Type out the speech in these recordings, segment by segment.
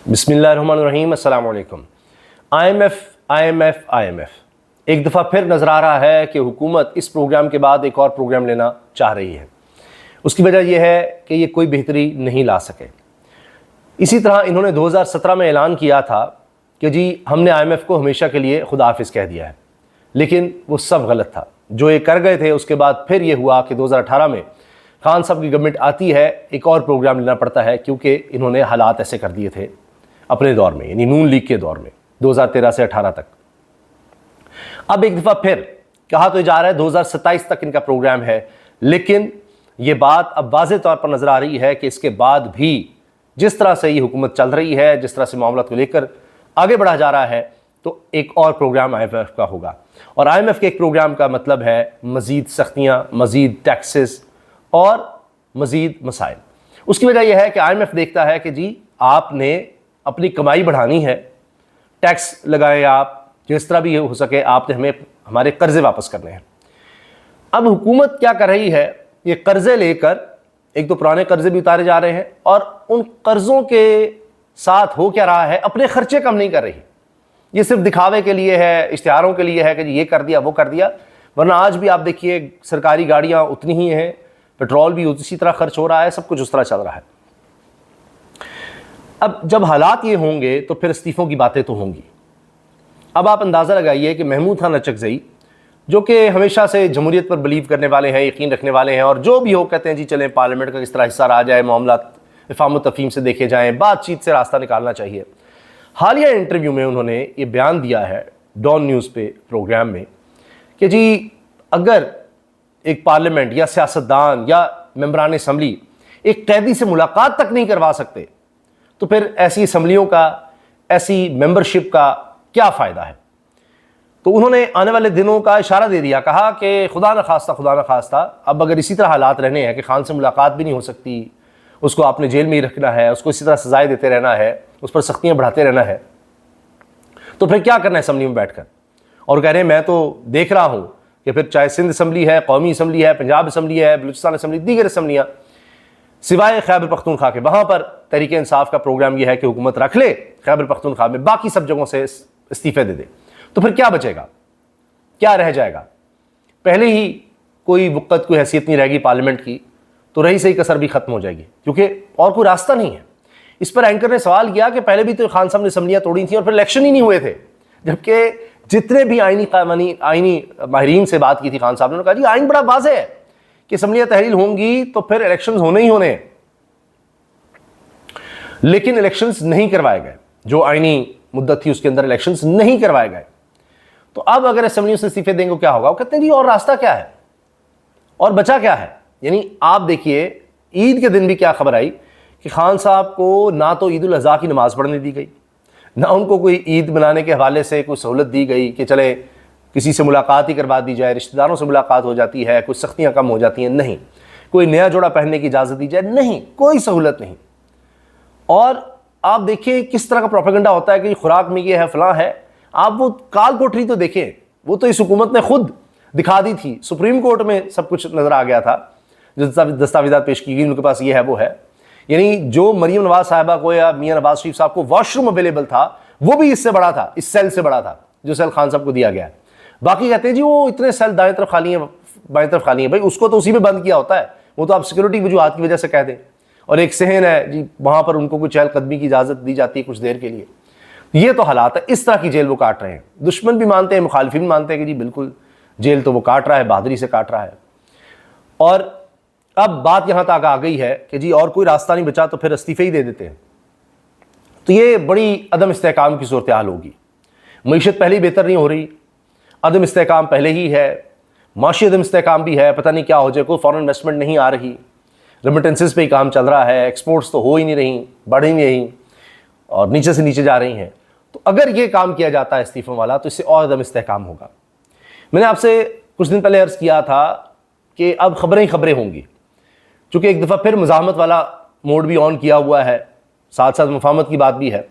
بسم اللہ الرحمن الرحیم، السلام علیکم۔ آئی ایم ایف ایک دفعہ پھر نظر آ رہا ہے کہ حکومت اس پروگرام کے بعد ایک اور پروگرام لینا چاہ رہی ہے۔ اس کی وجہ یہ ہے کہ یہ کوئی بہتری نہیں لا سکے۔ اسی طرح انہوں نے 2017 میں اعلان کیا تھا کہ جی ہم نے آئی ایم ایف کو ہمیشہ کے لیے خدا حافظ کہہ دیا ہے، لیکن وہ سب غلط تھا۔ جو یہ کر گئے تھے اس کے بعد پھر یہ ہوا کہ 2018 میں خان صاحب کی گورنمنٹ آتی ہے، ایک اور پروگرام لینا پڑتا ہے کیونکہ انہوں نے حالات ایسے کر دیے تھے اپنے دور میں، یعنی نون لیگ کے دور میں 2013 سے 18 تک۔ اب ایک دفعہ پھر کہا تو جا رہا ہے 2027 تک ان کا پروگرام ہے، لیکن یہ بات اب واضح طور پر نظر آ رہی ہے کہ اس کے بعد بھی جس طرح سے یہ حکومت چل رہی ہے، جس طرح سے معاملات کو لے کر آگے بڑھا جا رہا ہے، تو ایک اور پروگرام آئی ایم ایف کا ہوگا۔ اور آئی ایم ایف کے ایک پروگرام کا مطلب ہے مزید سختیاں، مزید ٹیکسز اور مزید مسائل۔ اس کی وجہ یہ ہے کہ آئی ایم ایف دیکھتا ہے کہ جی آپ نے اپنی کمائی بڑھانی ہے، ٹیکس لگائیں آپ، جس طرح بھی ہو سکے آپ نے ہمارے قرضے واپس کرنے ہیں۔ اب حکومت کیا کر رہی ہے، یہ قرضے لے کر ایک تو پرانے قرضے بھی اتارے جا رہے ہیں، اور ان قرضوں کے ساتھ ہو کیا رہا ہے، اپنے خرچے کم نہیں کر رہی۔ یہ صرف دکھاوے کے لیے ہے، اشتہاروں کے لیے ہے کہ جی یہ کر دیا وہ کر دیا، ورنہ آج بھی آپ دیکھیے سرکاری گاڑیاں اتنی ہی ہیں، پیٹرول بھی اسی طرح خرچ ہو رہا ہے، سب کچھ اس طرح چل رہا ہے۔ اب جب حالات یہ ہوں گے تو پھر استعفوں کی باتیں تو ہوں گی۔ اب آپ اندازہ لگائیے کہ محمود خان اچکزئی جو کہ ہمیشہ سے جمہوریت پر بلیو کرنے والے ہیں، یقین رکھنے والے ہیں، اور جو بھی ہو کہتے ہیں جی چلیں پارلیمنٹ کا کس طرح حصہ رہا جائے، معاملات افہام و تفہیم سے دیکھے جائیں، بات چیت سے راستہ نکالنا چاہیے۔ حالیہ انٹرویو میں انہوں نے یہ بیان دیا ہے ڈان نیوز پہ پروگرام میں کہ جی اگر ایک پارلیمنٹ یا سیاستدان یا ممبران اسمبلی ایک قیدی سے ملاقات تک نہیں کروا سکتے تو پھر ایسی اسمبلیوں کا، ایسی ممبرشپ کا کیا فائدہ ہے۔ تو انہوں نے آنے والے دنوں کا اشارہ دے دیا، کہا کہ خدا نہ خواستہ اب اگر اسی طرح حالات رہنے ہیں کہ خان سے ملاقات بھی نہیں ہو سکتی، اس کو آپ نے جیل میں ہی رکھنا ہے، اس کو اسی طرح سزائیں دیتے رہنا ہے، اس پر سختیاں بڑھاتے رہنا ہے، تو پھر کیا کرنا ہے اسمبلی میں بیٹھ کر۔ اور کہہ رہے ہیں میں تو دیکھ رہا ہوں کہ پھر چاہے سندھ اسمبلی ہے، قومی اسمبلی ہے، پنجاب اسمبلی ہے، بلوچستان اسمبلی، دیگر اسمبلیاں سوائے خیبر پختونخوا کے، وہاں پر تحریک انصاف کا پروگرام یہ ہے کہ حکومت رکھ لے خیبر پختونخوا میں، باقی سب جگہوں سے استعفے دے دے۔ تو پھر کیا بچے گا، کیا رہ جائے گا؟ پہلے ہی کوئی وقت، کوئی حیثیت نہیں رہے گی پارلیمنٹ کی، تو رہی صحیح کسر بھی ختم ہو جائے گی، کیونکہ اور کوئی راستہ نہیں ہے۔ اس پر اینکر نے سوال کیا کہ پہلے بھی تو خان صاحب نے اسمبلیاں توڑی تھیں اور پھر الیکشن ہی نہیں ہوئے تھے، جبکہ جتنے بھی آئینی ماہرین سے بات کی تھی خان صاحب نے کہا جی آئین بڑا واضح ہے کہ اسمبلیاں تحلیل ہوں گی تو پھر الیکشنز ہونے ہی ہونے ہیں، لیکن الیکشنز نہیں کروائے گئے، جو آئینی مدت تھی اس کے اندر الیکشنز نہیں کروائے گئے۔ تو اب اگر اسمبلیوں سے استعفے دیں گے کیا ہوگا؟ وہ کہتے ہیں جی اور راستہ کیا ہے، اور بچا کیا ہے؟ یعنی آپ دیکھیے عید کے دن بھی کیا خبر آئی کہ خان صاحب کو نہ تو عید الاضحیٰ کی نماز پڑھنے دی گئی، نہ ان کو کوئی عید منانے کے حوالے سے کوئی سہولت دی گئی کہ چلے کسی سے ملاقات ہی کروا دی جائے، رشتہ داروں سے ملاقات ہو جاتی ہے، کچھ سختیاں کم ہو جاتی ہیں، نہیں، کوئی نیا جوڑا پہننے کی اجازت دی جائے، نہیں، کوئی سہولت نہیں۔ اور آپ دیکھیں کس طرح کا پروپیگنڈا ہوتا ہے کہ خوراک میں یہ ہے فلاں ہے۔ آپ وہ کال کوٹری تو دیکھیں، وہ تو اس حکومت نے خود دکھا دی تھی، سپریم کورٹ میں سب کچھ نظر آ گیا تھا، جو دستاویزات پیش کی گئی ان کے پاس یہ ہے وہ ہے۔ یعنی جو مریم نواز صاحبہ کو یا میاں نواز شریف صاحب کو واش روم اویلیبل تھا وہ بھی اس سے بڑا تھا، اس سیل سے بڑا تھا جو سیل خان صاحب کو دیا گیا ہے۔ باقی کہتے ہیں جی وہ اتنے سیل دائیں طرف خالی ہیں، بائیں طرف خالی ہیں، بھائی اس کو تو اسی میں بند کیا ہوتا ہے، وہ تو آپ سیکورٹی وجوہات کی وجہ سے کہہ دیں۔ اور ایک صحن ہے جی وہاں پر ان کو کوئی چہل قدمی کی اجازت دی جاتی ہے کچھ دیر کے لیے۔ یہ تو حالات ہے، اس طرح کی جیل وہ کاٹ رہے ہیں۔ دشمن بھی مانتے ہیں، مخالفین بھی مانتے ہیں کہ جی بالکل جیل تو وہ کاٹ رہا ہے، بہادری سے کاٹ رہا ہے۔ اور اب بات یہاں تک آ گئی ہے کہ جی اور کوئی راستہ نہیں بچا تو پھر استعفے ہی دے دیتے ہیں۔ تو یہ بڑی عدم استحکام کی صورتحال ہوگی۔ معیشت پہلے ہی بہتر نہیں ہو رہی، عدم استحکام پہلے ہی ہے، معاشی عدم استحکام بھی ہے، پتہ نہیں کیا ہو جائے، کوئی فورن انویسٹمنٹ نہیں آ رہی، ریمیٹنسز پہ ہی کام چل رہا ہے، ایکسپورٹس تو ہو ہی نہیں رہی، بڑھ ہی نہیں رہی، اور نیچے سے نیچے جا رہی ہیں۔ تو اگر یہ کام کیا جاتا ہے استعفوں والا تو اس سے اور عدم استحکام ہوگا۔ میں نے آپ سے کچھ دن پہلے عرض کیا تھا کہ اب خبریں ہی خبریں ہوں گی، چونکہ ایک دفعہ پھر مزاحمت والا موڈ بھی آن کیا ہوا ہے، ساتھ ساتھ مفاہمت کی بات بھی ہے۔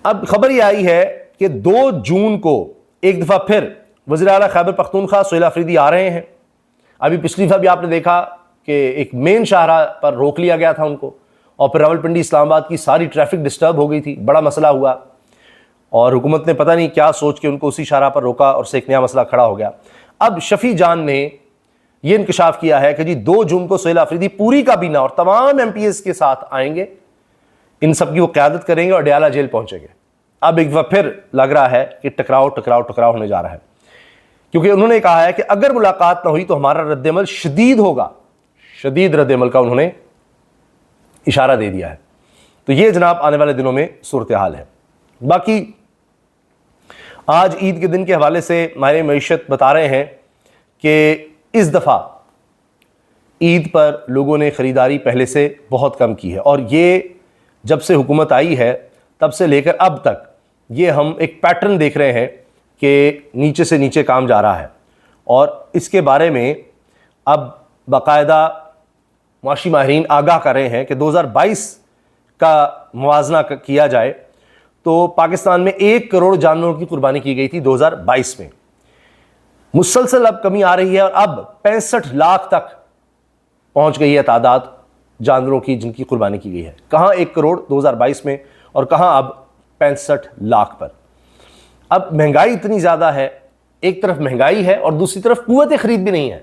اب خبر یہ آئی ہے کہ 2 جون کو ایک دفعہ پھر وزیر اعلیٰ خیبر پختونخوا سہیل آفریدی آ رہے ہیں۔ ابھی پچھلی دفعہ بھی آپ نے دیکھا کہ ایک مین شاہراہ پر روک لیا گیا تھا ان کو، اور پھر راولپنڈی اسلام آباد کی ساری ٹریفک ڈسٹرب ہو گئی تھی، بڑا مسئلہ ہوا، اور حکومت نے پتہ نہیں کیا سوچ کے ان کو اسی شاہراہ پر روکا اور سے ایک نیا مسئلہ کھڑا ہو گیا۔ اب شفیع جان نے یہ انکشاف کیا ہے کہ جی 2 جون کو سہیل آفریدی پوری کابینہ اور تمام ایم پی ایز کے ساتھ آئیں گے، ان سب کی وہ قیادت کریں گے اور ڈیالہ جیل پہنچیں گے۔ اب ایک بار پھر لگ رہا ہے کہ ٹکراؤ ہونے جا رہا ہے، کیونکہ انہوں نے کہا ہے کہ اگر ملاقات نہ ہوئی تو ہمارا رد عمل شدید ہوگا، شدید رد عمل کا انہوں نے اشارہ دے دیا ہے۔ تو یہ جناب آنے والے دنوں میں صورتحال ہے۔ باقی آج عید کے دن کے حوالے سے ماہرین معیشت بتا رہے ہیں کہ اس دفعہ عید پر لوگوں نے خریداری پہلے سے بہت کم کی ہے، اور یہ جب سے حکومت آئی ہے تب سے لے کر اب تک یہ ہم ایک پیٹرن دیکھ رہے ہیں کہ نیچے سے نیچے کام جا رہا ہے، اور اس کے بارے میں اب باقاعدہ معاشی ماہرین آگاہ کر رہے ہیں کہ 2022 کا موازنہ کیا جائے تو پاکستان میں 1 کروڑ جانوروں کی قربانی کی گئی تھی 2022 میں، مسلسل اب کمی آ رہی ہے اور اب 65 لاکھ تک پہنچ گئی ہے تعداد جانوروں کی جن کی قربانی کی گئی ہے۔ کہاں 1 کروڑ 2022 میں اور کہاں اب 65 لاکھ پر۔ اب مہنگائی اتنی زیادہ ہے، ایک طرف مہنگائی ہے اور دوسری طرف قوت خرید بھی نہیں ہے،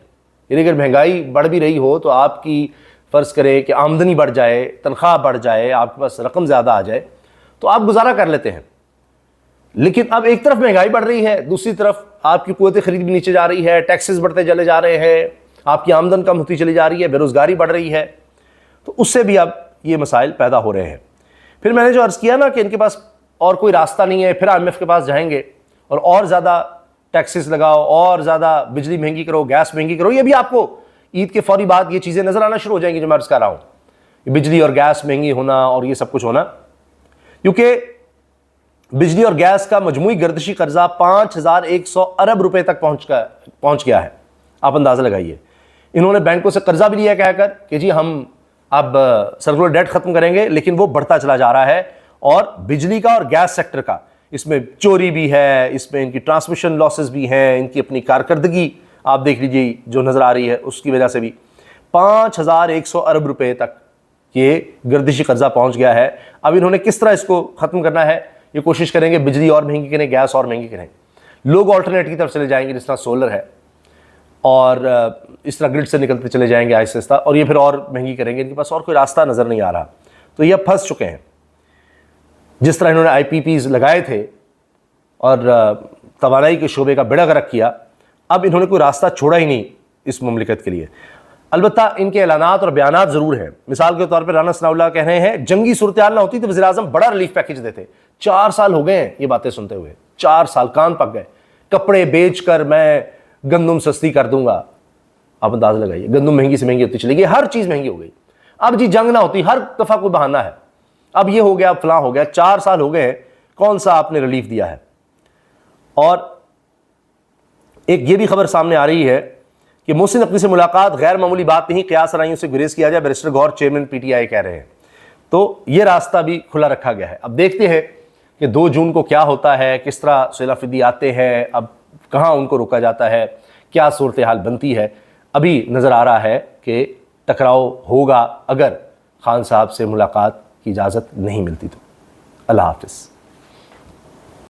یعنی اگر مہنگائی بڑھ بھی رہی ہو تو آپ کی فرض کرے کہ آمدنی بڑھ جائے، تنخواہ بڑھ جائے، آپ کے پاس رقم زیادہ آ جائے تو آپ گزارا کر لیتے ہیں، لیکن اب ایک طرف مہنگائی بڑھ رہی ہے، دوسری طرف آپ کی قوت خرید بھی نیچے جا رہی ہے، ٹیکسز بڑھتے چلے جا رہے ہیں، آپ کی آمدن کم ہوتی چلی جا رہی ہے، بے روزگاری بڑھ رہی ہے، تو اس سے بھی اب یہ مسائل پیدا ہو رہے ہیں۔ پھر میں نے جو عرض کیا نا کہ ان کے پاس اور کوئی راستہ نہیں ہے، پھر IMF کے پاس جائیں گے اور زیادہ ٹیکسز لگاؤ، اور زیادہ بجلی مہنگی کرو، گیس مہنگی کرو، یہ بھی آپ کو عید کے فوری بعد یہ چیزیں نظر آنا شروع ہو جائیں گی جو میں عرض کر رہا ہوں، بجلی اور گیس مہنگی ہونا اور یہ سب کچھ ہونا، کیونکہ بجلی اور گیس کا مجموعی گردشی قرضہ 5100 ارب روپے تک پہنچ گیا ہے۔ آپ اندازہ لگائیے، انہوں نے بینکوں سے قرضہ بھی لیا کہہ کر کہ جی ہم اب سرکولر ڈیٹ ختم کریں گے، لیکن وہ بڑھتا چلا جا رہا ہے، اور بجلی کا اور گیس سیکٹر کا اس میں چوری بھی ہے، اس میں ان کی ٹرانسمیشن لاسز بھی ہیں، ان کی اپنی کارکردگی آپ دیکھ لیجیے جو نظر آ رہی ہے اس کی وجہ سے بھی 5100 ارب روپے تک یہ گردشی قرضہ پہنچ گیا ہے۔ اب انہوں نے کس طرح اس کو ختم کرنا ہے، یہ کوشش کریں گے بجلی اور مہنگی کریں، گیس اور مہنگی کریں، لوگ آلٹرنیٹ کی طرف چلے جائیں گے جس طرح سولر ہے، اور اس طرح گرڈ سے نکلتے چلے جائیں گے آہستہ آہستہ، اور یہ پھر اور مہنگی کریں گے، ان کے پاس اور کوئی راستہ نظر نہیں آ رہا، تو یہ اب پھنس چکے ہیں۔ جس طرح انہوں نے IPPs لگائے تھے اور توانائی کے شعبے کا بیڑا غرق کیا، اب انہوں نے کوئی راستہ چھوڑا ہی نہیں اس مملکت کے لیے۔ البتہ ان کے اعلانات اور بیانات ضرور ہیں، مثال کے طور پر رانا ثناء اللہ کہہ رہے ہیں جنگی صورتحال نہ ہوتی تو وزیر اعظم بڑا ریلیف پیکیج دیتے۔ 4 سال ہو گئے ہیں یہ باتیں سنتے ہوئے، 4 سال کان پک گئے، کپڑے بیچ کر میں گندم سستی کر دوں گا، آپ اندازہ لگائیے، گندم مہنگی سے مہنگی ہوتی چلی گئی، ہر چیز مہنگی ہو گئی۔ اب جی جنگ نہ ہوتی، ہر دفعہ کوئی بہانہ ہے، اب یہ ہو گیا، اب فلاں ہو گیا، 4 سال ہو گئے ہیں، کون سا آپ نے ریلیف دیا ہے؟ اور ایک یہ بھی خبر سامنے آ رہی ہے کہ محسن نقوی سے ملاقات غیر معمولی بات نہیں، قیاس آرائیوں سے گریز کیا جائے، بیرسٹر گور چیئرمین PTI کہہ رہے ہیں، تو یہ راستہ بھی کھلا رکھا گیا ہے۔ اب دیکھتے ہیں کہ 2 جون کو کیا ہوتا ہے، کس طرح سہیل آفریدی آتے ہیں، اب کہاں ان کو روکا جاتا ہے، کیا صورتحال بنتی ہے۔ ابھی نظر آ رہا ہے کہ ٹکراؤ ہوگا اگر خان صاحب سے ملاقات کی اجازت نہیں ملتی تو۔ اللہ حافظ۔